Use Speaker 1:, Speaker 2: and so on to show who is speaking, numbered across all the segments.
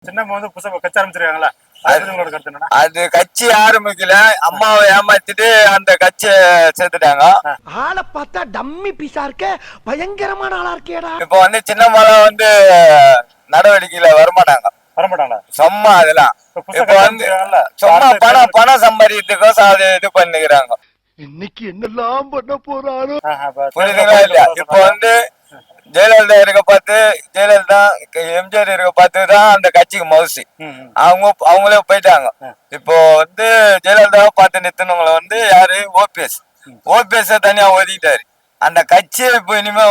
Speaker 1: சின்னம்மா வந்து புதுசா கட்சி ஆரம்பிச்சிருக்காங்களா, உங்களோட கருத்து என்னன்னா?
Speaker 2: அது கட்சி ஆரம்பிக்கல, அம்மாவை ஏமாத்திட்டு அந்த கட்சியை சேர்த்துட்டாங்க.
Speaker 3: ஆளை பார்த்தா டம்மி பீஸா இருக்க, பயங்கரமான ஆளா இருக்கேடா.
Speaker 2: இப்ப வந்து சின்னம்மால வந்து நடவடிக்கையில வரமாட்டாங்களா சும்மா அதெல்லாம். இப்ப வந்து சும்மா பணம் சம்பாதிக்கிறதுக்கோசம் அது இது பண்ணிக்கிறாங்க.
Speaker 3: இன்னைக்கு என்னெல்லாம் பண்ண போறாரோ
Speaker 2: புரியுதுங்களா இல்லையா? இப்ப வந்து ஜெயலலிதா இருக்க பார்த்து, ஜெயலலிதா எம்ஜிஆர் இருக்க பார்த்துதான் அந்த கட்சிக்கு மவுசி. அவங்களே போயிட்டாங்க. இப்போ வந்து ஜெயலலிதாவை பார்த்து நிறுத்தினவங்களை வந்து யாரு? ஓபிஎஸ் தனியா ஒதுக்கிட்டாரு. அந்த கட்சி இப்ப இனிமே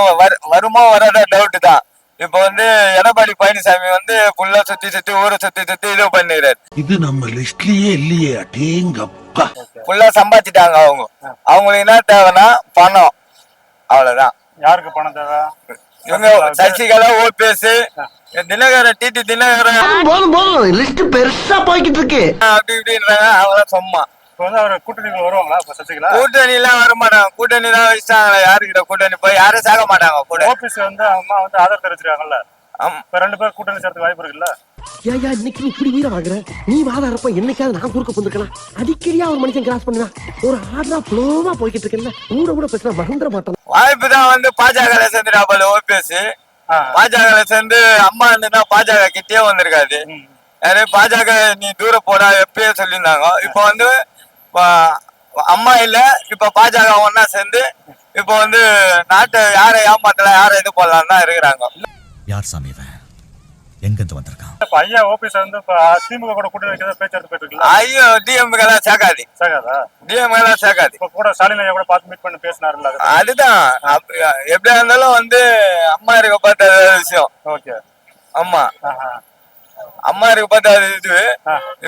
Speaker 2: வருமா வராத டவுட் தான். இப்ப வந்து எடப்பாடி பழனிசாமி வந்து ஃபுல்லா சுத்தி ஊரை சுத்தி இது பண்ணிடுறாரு.
Speaker 4: இது நம்ம லிஸ்ட்லயே இல்லையே. அடேங்கப்பா,
Speaker 2: ஃபுல்லா சம்பாதிச்சிட்டாங்க. அவங்களுக்கு என்ன தேவைன்னா பணம், அவ்வளவுதான்.
Speaker 1: யாருக்கு பணம் தேவை?
Speaker 2: இவங்க சசிகலா, ஓபிஎஸ், தினகரன், டிடி தினகரன்
Speaker 3: போதும் லிஸ்ட் பெருசா போய்கிட்டு இருக்கு.
Speaker 2: அப்படி இப்படின்றாங்க. அவங்க சும்மா
Speaker 1: இப்ப வந்து அவர் கூட்டணிகள் வருவாங்களா? சசிகலா
Speaker 2: கூட்டணி எல்லாம் வர மாட்டாங்க. கூட்டணி தான் வச்சுட்டாங்களா? யாருக்கிட்ட கூட்டணி போய் யாரும் சாக மாட்டாங்க. கூட
Speaker 1: ஓபிஎஸ் வந்து அம்மா வந்து ஆதரவு தெரிவிச்சிருக்காங்கல்ல, இப்ப 2 பேர் கூட்டணி சேர்த்து வாய்ப்பு இருக்குல்ல?
Speaker 3: ஏயா இன்னைக்கு நீ இப்படி உயிரை வாங்குற? நீ வாதாரப்ப என்னைக்காவது நான் குறுக்க போந்துக்கலாம். அடிக்கடியா ஒரு மனுஷன் கிராஸ் பண்ணுவேன். ஒரு ஆர்டரா ஃப்ளோவா போய்கிட்டு இருக்கல, கூட பேசுற மறந்துட மாட்டேன்.
Speaker 2: வாய்ப்பு தான் வந்து பாஜக சேர்ந்துட்டாப்பல ஓபிஎஸ். பாஜக சேர்ந்து அம்மா இருந்துன்னா பாஜக கிட்டே வந்திருக்காது. யாரு பாஜக நீ தூர போடா எப்பயே சொல்லியிருந்தாங்க. இப்ப வந்து அம்மா இல்ல, இப்ப பாஜக ஒன்னா சேர்ந்து இப்ப வந்து நாட்டை யாரை ஏமாத்தலாம், யாரை இது போடலாம் தான் இருக்கிறாங்க.
Speaker 5: யார் சாமி இவன்? எங்க இருந்து வந்திருக்கான்?
Speaker 1: ஐயா ஓபிஎஸ் வந்து திமுக கூட கூட்டணி வைக்கிறதா பேச்சு போயிட்டு இருக்குல்ல?
Speaker 2: ஐயோ டிஎம்கே எல்லாம் சேர்க்காது. டிஎம்கே எல்லாம் சேர்க்காது.
Speaker 1: இப்ப கூட ஸ்டாலின் ஐயா கூட பார்த்து மீட் பண்ணி பேசினாருல்ல?
Speaker 2: அதுதான் எப்படியா இருந்தாலும் வந்து அம்மா இருக்க பார்த்த விஷயம்.
Speaker 1: ஓகே.
Speaker 2: அம்மா இருக்கு பார்த்தா இது.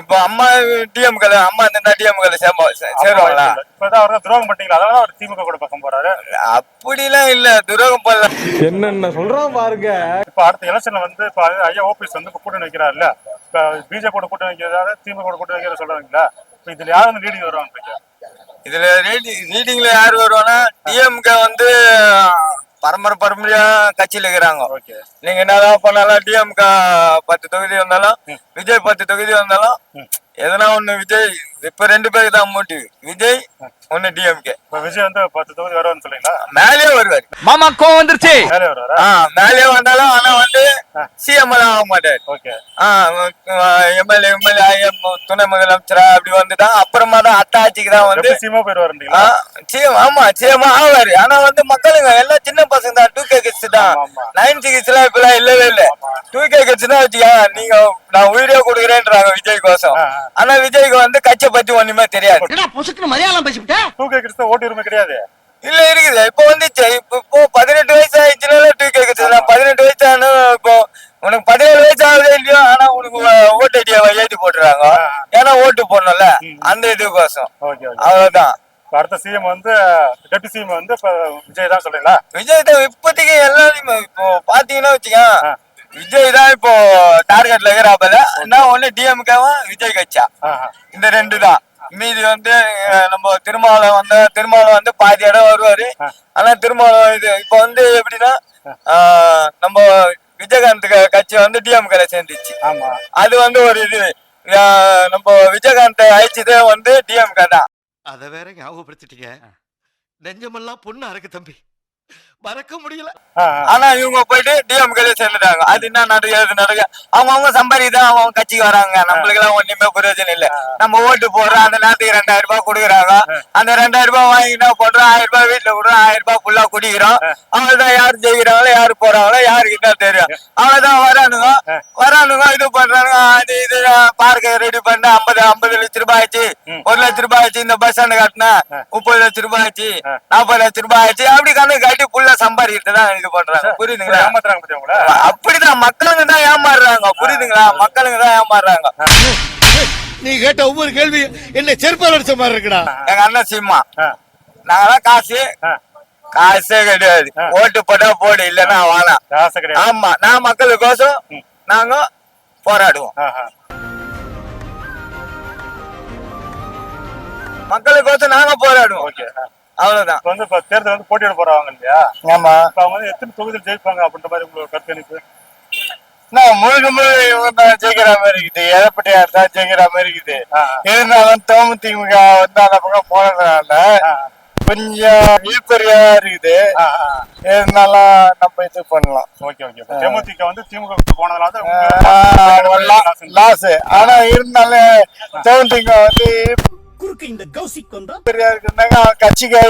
Speaker 2: இப்போ அம்மா டிஎம்கே, அம்மா இந்த டிஎம்கே சேருவாங்களா?
Speaker 1: இப்பதான் அவர் துரோகம் பண்ணீங்களா, அதனால அவர் திமுக கூட பக்கம் போறாரு.
Speaker 2: அப்படிலாம் இல்ல, துரோகம் பண்ணல.
Speaker 6: என்னென்ன சொல்றான் பாருங்க.
Speaker 1: இப்ப அடுத்த எலெக்ஷன்ல வந்து இப்ப ஐயா ஓபிஎஸ் வந்து கூட்டணி வைக்கிறாரு இல்ல, இப்ப பிஜேபி கூட கூட்டணி வைக்கிறதா திமுக கூட கூட்டணி வைக்கிறத சொல்றாங்களா? இப்ப இதுல யாரு வந்து லீடிங் வருவாங்க?
Speaker 2: இதுல லீடிங்ல யாரு வருவானா? டிஎம்கே வந்து பரம்பரையா கட்சியில இருக்கிறாங்க. நீங்க என்னதான் பண்ணாலும் டிஎம்கே 10 தொகுதி வந்தாலும், விஜய் 10 தொகுதி வந்தாலும், எதனா ஒண்ணு விஜய். இப்ப 2 பேருக்கு தான் மோட்டிவ், விஜய் ஒண்ணு டிஎம்கே.
Speaker 1: விஜய் வந்து 10 தொகுதி வருவான்னு சொல்றீங்களா?
Speaker 2: மேலேயே வருவாரு.
Speaker 6: மாமா கோவம் வந்துருச்சு.
Speaker 2: மேலேயே வந்தாலும் ஆனா வந்து சிஎம் எல்லாம் ஆக மாட்டாரு. எம்எல்ஏ துணை முதலமைச்சரா அப்படி வந்துதான் அப்புறமா தான் அட்டாட்சிக்கு தான் வந்து
Speaker 1: சிஎம் போயிருவாரு.
Speaker 2: ஆமா சிஎம் ஆவாரு. ஆனா வந்து மக்களுங்க எல்லாம் சின்ன பசங்க தான், 2K கிட்ஸ் தான். 9K கிட்ஸ் எல்லாம் இப்ப இல்லவே இல்ல. 2K கிட்ஸ் தான் வச்சுக்க, நீங்க நான் உயிரே கொடுக்குறேன்றாங்க விஜய் கோசம். ஆனா விஜய்க்கு வந்து கட்சியை பத்தி ஒண்ணுமே தெரியாது.
Speaker 1: 2K கிட்ஸ் ஓட்டு உரிமை கிடையாது.
Speaker 2: இல்ல இருக்குது. இப்போ வந்துச்சு. இப்போ 18 வயசு ஆயிடுச்சுன்னா 2K கிட்ஸ் தான். 18 வயசு ஆனா இப்போ உனக்கு 17 வயசு ஆகுதே இல்லையோ, ஆனா உனக்கு ஓட்டு ஐடியாவை எழுதி போட்டுறாங்க. ஏன்னா ஓட்டு போடணும்ல, அந்த இதுக்கோசம். அவ்வளவுதான்.
Speaker 1: அடுத்த சிஎம் வந்து டெப்டி சிஎம் வந்து விஜய் தான் சொல்றீங்களா? விஜய்
Speaker 2: தான் இப்போதைக்கு எல்லாரையுமே. இப்போ பாத்தீங்கன்னா வச்சுக்க, விஜய் தான் இப்போ டார்கெட்ல இருக்கிறாப்பல. என்ன ஒண்ணு டிஎம்கேவா விஜய் கட்சா, இந்த 2 தான். மீதி வந்து நம்ம திருமாவளவன் வந்து பாதி இடம் வருவாரு. ஆனா திருமாவளவன் இது இப்ப வந்து எப்படின்னா, நம்ம விஜயகாந்த் கட்சி வந்து டிஎம்கேல சேர்ந்துச்சு. அது வந்து ஒரு இது நம்ம விஜயகாந்த் அழைச்சதே வந்து டிஎம்கே தான்.
Speaker 3: அத வேற ஞாபகப்படுத்திட்டீங்க. நெஞ்சமெல்லாம் பொண்ணா இருக்கு தம்பி, மறக்க முடியல.
Speaker 2: ஆனா இவங்க போயிட்டு டிஎம்கே சேர்ந்துட்டாங்க. அது என்ன நடக்க அவங்க சம்பாதிதான் அவங்க கட்சிக்கு வராங்க. நம்மளுக்கு எல்லாம் ஒண்ணுமே பிரயோஜனம் இல்ல. நம்ம ஓட்டு போடுறோம், அந்த நேரத்துக்கு 2000 ரூபாய் கொடுக்குறாங்க. அந்த 2000 ரூபாய் வாங்கினா போடுறோம், 1000 ரூபாய் வீட்டுல விடுறோம், 1000 ரூபாய் ஃபுல்லா குடிக்கிறோம். அவங்கதான் யாரு ஜெயிக்கிறாங்களோ யாரு போறாங்களோ யாருக்கு என்ன தெரியும். அவங்கதான் வரானுங்க இது பண்றானுங்க. அது இது பார்க்க ரெடி பண்ண 50 லட்சம் ரூபாய் ஆச்சு, 1 லட்சம் ரூபாய் ஆச்சு. இந்த பஸ் ஸ்டாண்ட் கட்டினா 30 லட்சம் ரூபாய் ஆச்சு, 40 லட்சம் ரூபாய் ஆச்சு. அப்படி கணக்கு கட்டி ஃபுல்லா சம்பாதிக்கிறதுதான் இது பண்றாங்க. புரியுதுங்களா? அப்படிதான் மக்களுங்க தான் ஏமாறுறாங்க. புரியுதுங்களா? மக்களுங்க தான் ஏமாறுறாங்க.
Speaker 3: நீ கேட்ட ஒவ்வொரு கேள்வி என்ன செருப்பால் அடிச்ச மாதிரி இருக்குடா.
Speaker 2: எங்க அண்ணன் சீமா, நாங்கெல்லாம் காசே கிடையாது. ஓட்டு போட்டா போடு, இல்லன்னா வேணாம். ஆமா, நான் மக்களுக்கோசம் நாங்க போராடுவோம். மக்களுக்கோசம் நாங்க போராடுவோம். அவ்வளவுதான்.
Speaker 1: வந்து தேர்தல் வந்து போட்டியிட போறாங்க இல்லையா?
Speaker 2: ஆமா.
Speaker 1: அவங்க வந்து எத்தனை தொகுதியில் ஜெயிப்பாங்க அப்படின்ற மாதிரி உங்களுக்கு கருத்து? எனக்கு
Speaker 2: நான் முழுக்க முழுக்க இவங்க தான் ஜெயிக்கிற மாதிரி இருக்குது. எடப்பாடியார் தான் ஜெயிக்கிற மாதிரி இருக்குது. இருந்தாலும் தேமுதிக வந்து அந்த பக்கம் போனதுனால கொஞ்சம் இழுப்பறியா இருக்குது. இருந்தாலும் நம்ம இது பண்ணலாம்.
Speaker 1: Okay okay. தேமுதிக வந்து திமுக போனதுனால தான்
Speaker 2: லாஸ். ஆனா இருந்தாலும் தேமுதிக வந்து இழுப்பறியா இருக்குன்னாங்க கட்சிக்கு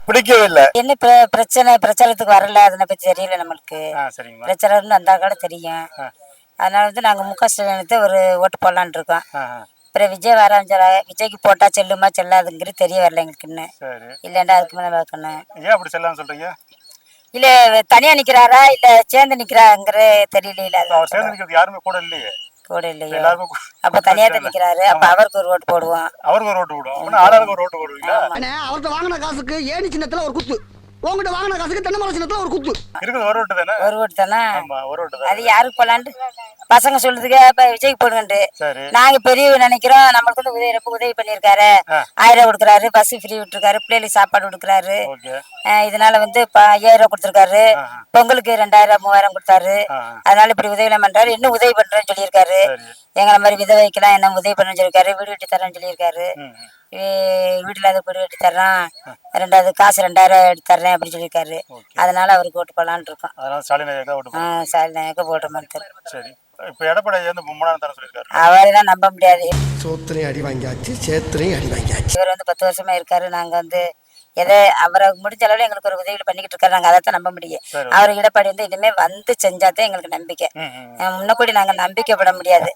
Speaker 2: பிடிக்கவில்லை.
Speaker 7: என்ன பிரச்சாரத்துக்கு வரல, அதனை பத்தி தெரியல நம்மளுக்கு.
Speaker 1: சரிங்களா.
Speaker 7: பிரச்சாரம் வந்தா கூட தெரியும். அதனால வந்து நாங்க முக ஸ்டாலினுக்கு ஒரு ஓட்டு போடலான்னு இருக்கோம். அப்புறம் விஜய் வராஞ்சால விஜய்க்கு போட்டா செல்லுமா செல்லாதுங்கிறது தெரிய வரல எங்களுக்கு இன்னும். இல்லைண்டா அதுக்கு மேலே பார்க்கணும்.
Speaker 1: ஏன் அப்படி செல்லான்னு சொல்றீங்க?
Speaker 7: இல்ல தனியா நிக்கிறாரா இல்ல சேர்ந்து நிக்கிறாங்கிற தெரியல.
Speaker 1: அவர் சேர்ந்து நிக்கிறது யாருமே கூட இல்லையே.
Speaker 7: கூட இல்லையா?
Speaker 1: எல்லாருமே
Speaker 7: அப்ப தனியா தான் நிக்கிறாரு. அப்ப அவருக்கு ஒரு ஓட்டு போடுவோம்.
Speaker 1: அவருக்கு ஒரு ஓட்டு போடுவோம். ஆளாளுக்கு ஒரு ஓட்டு போடுவீங்களா?
Speaker 3: அவர்கிட்ட வாங்கின காசுக்கு ஏணி சின்னத்துல ஒரு குத்து, உங்ககிட்ட வாங்கின காசுக்கு தென்னை மரம் சின்னத்துல ஒரு குத்து.
Speaker 1: இருக்குது ஒரு ஓட்டு தானே.
Speaker 7: ஒரு ஓட்டு தானே.
Speaker 1: ஆமா ஒரு ஓட்டு தான்.
Speaker 7: அது யாருக்கு போலான்னு பசங்க சொல்றதுக்கு இப்ப விஜய்க்கு போடுங்கன்ட்டு.
Speaker 1: சரி.
Speaker 7: நாங்க பெரிய நினைக்கிறோம். நம்மளுக்கு வந்து உதவி பண்ணிருக்காரு. 1000 கொடுக்குறாரு, பஸ் ஃப்ரீ விட்டுருக்காரு, பிள்ளைகளுக்கு சாப்பாடு கொடுக்குறாரு. இதனால வந்து 5000 கொடுத்துருக்காரு. பொங்கலுக்கு 2000 3000 கொடுத்தாரு. அதனால இப்படி உதவி பண்றாரு. இன்னும் உதவி பண்றேன்னு சொல்லியிருக்காரு. எங்களை மாதிரி விதவைக்கெல்லாம் என்ன உதவி பண்ணு சொல்லியிருக்காரு. வீடு வெட்டி தரேன்னு சொல்லியிருக்காரு. வீட்டுல அதை வீடு வெட்டி தர்றான். 2வது காசு 2000 எடுத்து தர்றேன் அப்படின்னு சொல்லியிருக்காரு. அதனால அவருக்கு ஓட்டு போடலான்னு இருக்கோம்.
Speaker 1: அதனால ஸ்டாலின் ஐயா ஓட்டு போடுவோம்.
Speaker 7: ஸ்டாலின் ஐயாக்கு போட்ட மாதிரி.
Speaker 1: சரி. இப்ப எடப்பாடி வந்து 3000 தர சொல்லியிருக்காரு.
Speaker 7: அவரெல்லாம் நம்ப முடியாது.
Speaker 3: சோத்திரையும் அடி வாங்கியாச்சு, சேத்திரையும் அடி வாங்கியாச்சு.
Speaker 7: இவர் வந்து 10 வருஷமா இருக்காரு. நாங்க வந்து எதை அவரை முடிஞ்ச அளவுல எங்களுக்கு ஒரு உதவிகள் பண்ணிக்கிட்டு இருக்காரு. நாங்க அதைத்தான் நம்ப முடியும். அவர் எடப்பாடி வந்து இனிமே வந்து செஞ்சாதான் எங்களுக்கு நம்பிக்கை. முன்னக்கூடி நாங்க நம்பிக்கைப்பட முடியாது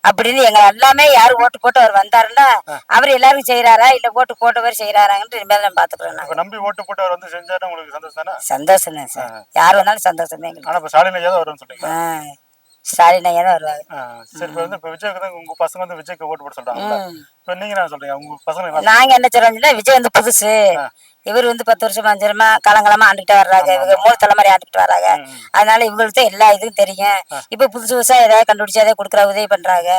Speaker 7: அப்படின்னு எங்க எல்லாமே யாரு ஓட்டு போட்டு அவர் வந்தாருன்னா அவர் எல்லாருக்கும் செய்யறாரா இல்ல ஓட்டு போட்டவர் செய்யறாராங்கன்னு இனிமேல் நம்ம பாத்துக்கிறோம். நாங்க
Speaker 1: நம்பி ஓட்டு போட்டு அவர் வந்து செஞ்சாரு. உங்களுக்கு சந்தோஷம் தானே?
Speaker 7: சந்தோஷம் தான் சார். யார் வந்தாலும் சந்தோஷம் தான் எங்களுக்கு.
Speaker 1: ஆனா இப்ப ஸ்டாலின் ஐயா தான் வரும்னு சொல்றீங்க.
Speaker 7: ஸ்டாலின் ஐயா தான் வருவாங்க.
Speaker 1: சரி. இப்ப வந்து விஜய்க்கு தான் உங்க பசங்க வந்து விஜய்க்கு ஓட்டு போட சொல்றாங்க. இப்ப நீங்க என்ன சொல்றீங்க? உங்க பசங்க
Speaker 7: நாங்க என்ன சொல்றோம்னா விஜய் வந்து புதுசு. இவர் வந்து 10 வருஷமா 5 வருஷமா காலங்காலமா ஆண்டுகிட்டு வர்றாங்க. இவங்க 3 தலைமுறை ஆண்டுகிட்டு வர்றாங்க. அதனால இவங்களுக்கு தான் எல்லா இதுவும் தெரியும். இப்ப புதுசு புதுசா ஏதாவது கண்டுபிடிச்சு அதை கொடுக்குற உதவி பண்றாங்க.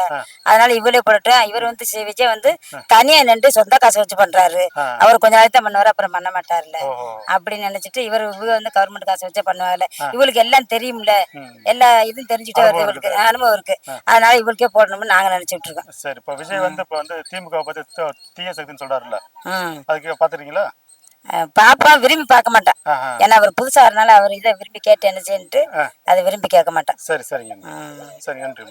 Speaker 7: அதனால இவளே போட்டு இவர் வந்து விஜய் வந்து தனியா நின்று சொந்த காசு வச்சு பண்றாரு. அவர் கொஞ்ச நாளைக்கு தான் பண்ணுவாரு, அப்புறம் பண்ண மாட்டாருல்ல அப்படின்னு நினைச்சிட்டு இவர் வந்து கவர்மெண்ட் காசு வச்சே பண்ணுவாங்கல்ல. இவளுக்கு எல்லாம் தெரியும்ல, எல்லா இதுவும் தெரிஞ்சுட்டே வருது. இவளுக்கு அனுபவம் இருக்கு. அதனால இவளுக்கே போடணும்னு நாங்க நினைச்சிட்டு இருக்கோம்.
Speaker 1: சரி. இப்ப விஜய் வந்து இப்ப வந்து திமுக பத்தி தீய சக்தின்னு சொல்றாருல்ல, அதுக்கு பாத்துறீங்களா?
Speaker 7: பாப்பா விரும்பி பார்க்க மாட்டான். ஏன்னா அவர் புதுசா வரனால அவர் இதை விரும்பி கேட்டு என்ன செய்யு அதை விரும்பி கேட்க மாட்டான்.
Speaker 1: சரி சரிங்க. சரி. நன்றி.